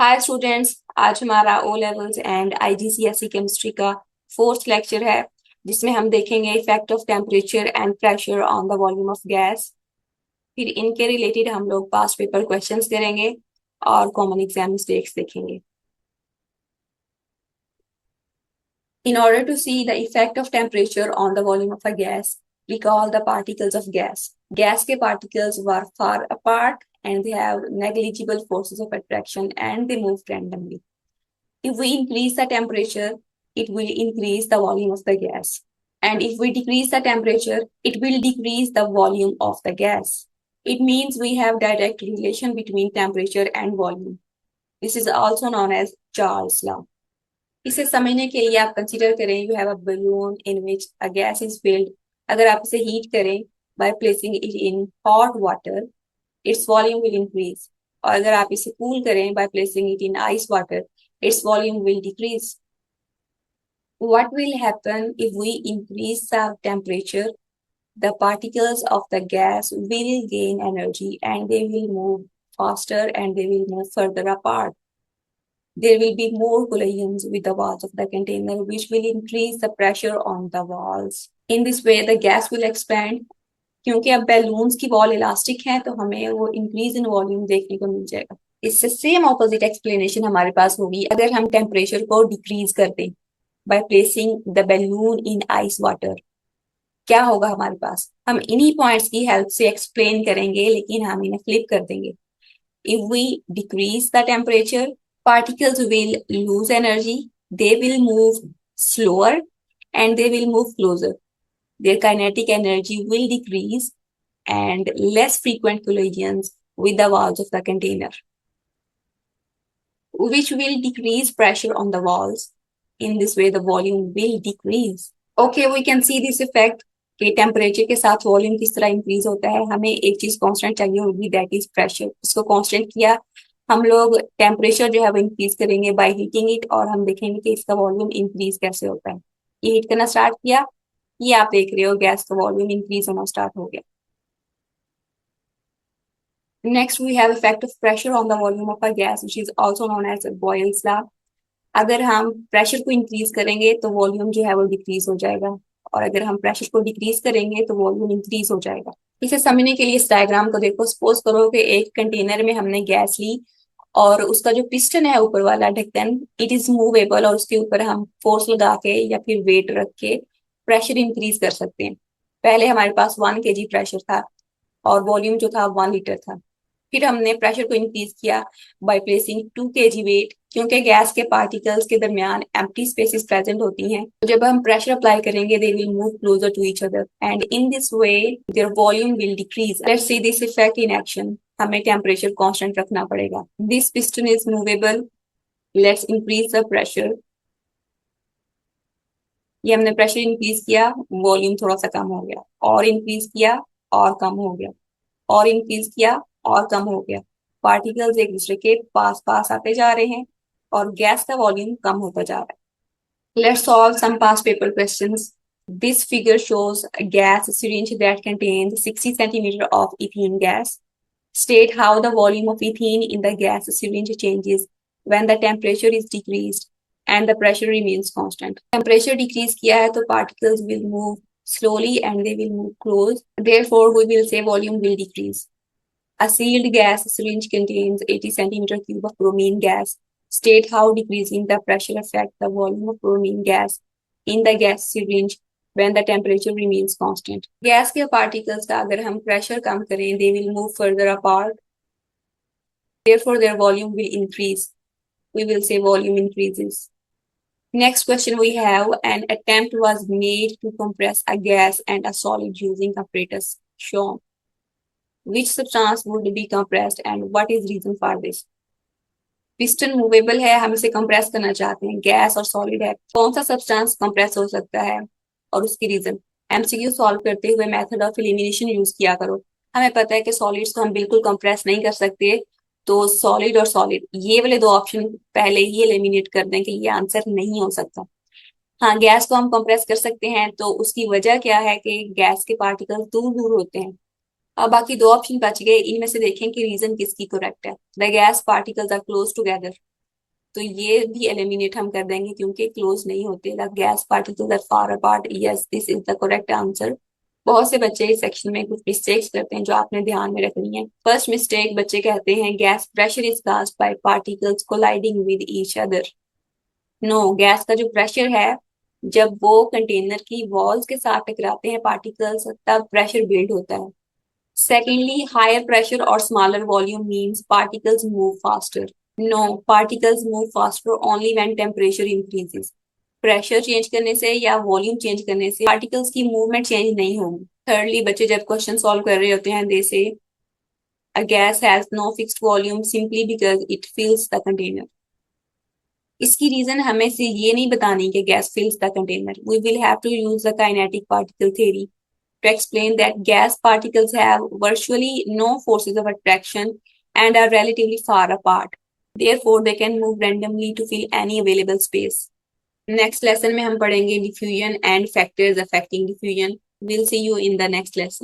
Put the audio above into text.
Hi students. आज हमारा O levels and IGCSE chemistry का फोर्थ लेक्चर है, जिसमें हम देखेंगे effect of temperature and pressure on the volume of gas. फिर इनके रिलेटेड हम लोग पास्ट पेपर क्वेश्चंस करेंगे और कॉमन एग्जाम मिस्टेक्स देखेंगे। In order to see the effect of temperature on the volume of a gas, recall the particles of gas. Gas के particles were far apart and they have negligible forces of attraction and they move randomly. If we increase the temperature, it will increase the volume of the gas. And if we decrease the temperature, it will decrease the volume of the gas. It means we have direct relation between temperature and volume. This is also known as Charles law. इसे समझने के लिए आप consider करें you have a balloon in which a gas is filled. अगर आप इसे heat करें by placing it in hot water, its volume will increase. और अगर आप इसे कूल करें by placing it in ice water, its volume will decrease. What will happen if we increase the temperature? The particles of the gas will gain energy and they will move faster and they will move further apart. There will be more collisions with the walls of the container, which will increase the pressure on the walls. In this way, the gas will expand. क्योंकि अब balloons की wall elastic है तो हमें वो increase in volume देखने को मिल जाएगा। इससे सेम ऑपोजिट एक्सप्लेनेशन हमारे पास होगी अगर हम टेम्परेचर को डिक्रीज कर दें by placing the balloon in ice water. क्या होगा हमारे पास? हम इन्हीं पॉइंट्स की हेल्प से एक्सप्लेन करेंगे, लेकिन हम इन्हें फ्लिप कर देंगे। If we decrease the temperature, particles will lose energy, they will move slower and they will move closer. Their kinetic energy will decrease and less frequent collisions with the walls of the container, which will decrease pressure on the walls. In this way, the volume will decrease. Okay, we can see this effect कि temperature के साथ volume किस तरह increase होता है। हमें एक चीज कांस्टेंट चाहिए होगी, दैट इज प्रेशर। इसको कांस्टेंट किया, हम लोग टेम्परेचर जो है वो इंक्रीज करेंगे बाय हीटिंग इट, और हम देखेंगे कि इसका वॉल्यूम इंक्रीज कैसे होता है। ये हीट करना स्टार्ट किया, ये आप देख रहे हो गैस का वॉल्यूम इंक्रीज होना स्टार्ट हो गया। Next, we have effect of pressure on the volume of a gas, which is also known as Boyle's law. अगर हम प्रेशर को इंक्रीज करेंगे तो वॉल्यूम जो है वो डिक्रीज हो जाएगा, और अगर हम प्रेशर को डिक्रीज करेंगे तो वॉल्यूम इंक्रीज हो जाएगा। इसे समझने के लिए इस डायग्राम को देखो। सपोज करो कि एक कंटेनर में हमने गैस ली और उसका जो पिस्टन है ऊपर वाला ढक्कन, इट इज मूवेबल, और उसके ऊपर हम फोर्स लगा के या फिर वेट रख के प्रेशर इंक्रीज कर सकते हैं। पहले हमारे पास 1 kg प्रेशर था और वॉल्यूम जो था 1 लीटर था। फिर हमने प्रेशर को इंक्रीज किया बाय प्लेसिंग 2 kg वेट, क्योंकि गैस के पार्टिकल्स के दरमियान एम्प्टी स्पेसेस प्रेजेंट होती हैं। तो जब हम प्रेशर अप्लाई करेंगे they will move closer to each other and in this way their volume will decrease. Let's see this effect in action. हमें टेम्परेचर कांस्टेंट रखना पड़ेगा। This piston is movable, let's increase the pressure. ये हमने pressure increase किया, volume थोड़ा सा कम हो गया, और इंक्रीज किया और कम हो गया, और इंक्रीज किया और कम हो गया। पार्टिकल्स एक दूसरे के पास पास आते जा रहे हैं और गैस का वॉल्यूम कम होता जा रहा है। Let's solve some past paper questions. This figure shows a gas syringe that contains 60 centimeter of ethene gas. State how the volume of ethene in the gas syringe changes when the temperature is decreased and the pressure remains constant. Temperature decrease किया है तो particles will move slowly and they will move close. Therefore, we will say volume will decrease. A sealed gas syringe contains 80 centimeter cube of bromine gas. State how decreasing the pressure affect the volume of bromine gas in the gas syringe when the temperature remains constant. Gas के particles का अगर हम pressure कम करें, they will move further apart. Therefore, their volume will increase. We will say volume increases. Next question we have, an attempt was made to compress a gas and a solid using apparatus shown. Which substance would be compressed and what is reason for this? Piston movable है, हम इसे compress करना चाहते हैं, gas और solid है, कौन सा सब्सटेंस कंप्रेस हो सकता है और उसकी रीजन? एमसीक्यू सॉल्व करते हुए मेथड ऑफ एलिमिनेशन यूज किया करो। हमें पता है कि सॉलिड्स को हम बिल्कुल कंप्रेस नहीं कर सकते, तो सॉलिड और सॉलिड ये वाले दो ऑप्शन पहले ही एलिमिनेट कर दें कि ये आंसर नहीं हो सकता। हाँ, गैस को हम कंप्रेस कर सकते हैं, तो उसकी वजह क्या है कि गैस के पार्टिकल दूर दूर होते हैं। अब बाकी दो ऑप्शन बच गए, इनमें से देखें कि रीजन किसकी करेक्ट है। The gas particles are close together. तो ये भी एलिमिनेट हम कर देंगे क्योंकि क्लोज नहीं होते। The gas particles are far apart, yes this is the correct answer. बहुत से बच्चे इस सेक्शन में कुछ मिस्टेक्स करते हैं जो आपने ध्यान में रखनी है। फर्स्ट मिस्टेक, बच्चे कहते हैं gas pressure is caused by particles colliding with each other. No, gas का जो प्रेशर है, जब वो कंटेनर की वॉल्स के साथ टकराते हैं पार्टिकल्स, तब प्रेशर बिल्ड होता है। Secondly, higher pressure or smaller volume means particles move faster. No, particles move faster only when temperature increases. Pressure change करने से या वॉल्यूम चेंज करने से पार्टिकल्स की मूवमेंट चेंज नहीं होगी। थर्डली, बच्चे जब क्वेश्चन सॉल्व कर रहे होते हैं, दे से a gas has no fixed volume simply because it fills the container. इसकी रीजन हमें से ये नहीं बतानी कि gas fills the container. We will have to use the kinetic particle theory to explain that gas particles have virtually no forces of attraction and are relatively far apart. Therefore, they can move randomly to fill any available space. Next lesson में हम पढ़ेंगे diffusion and factors affecting diffusion. We'll see you in the next lesson.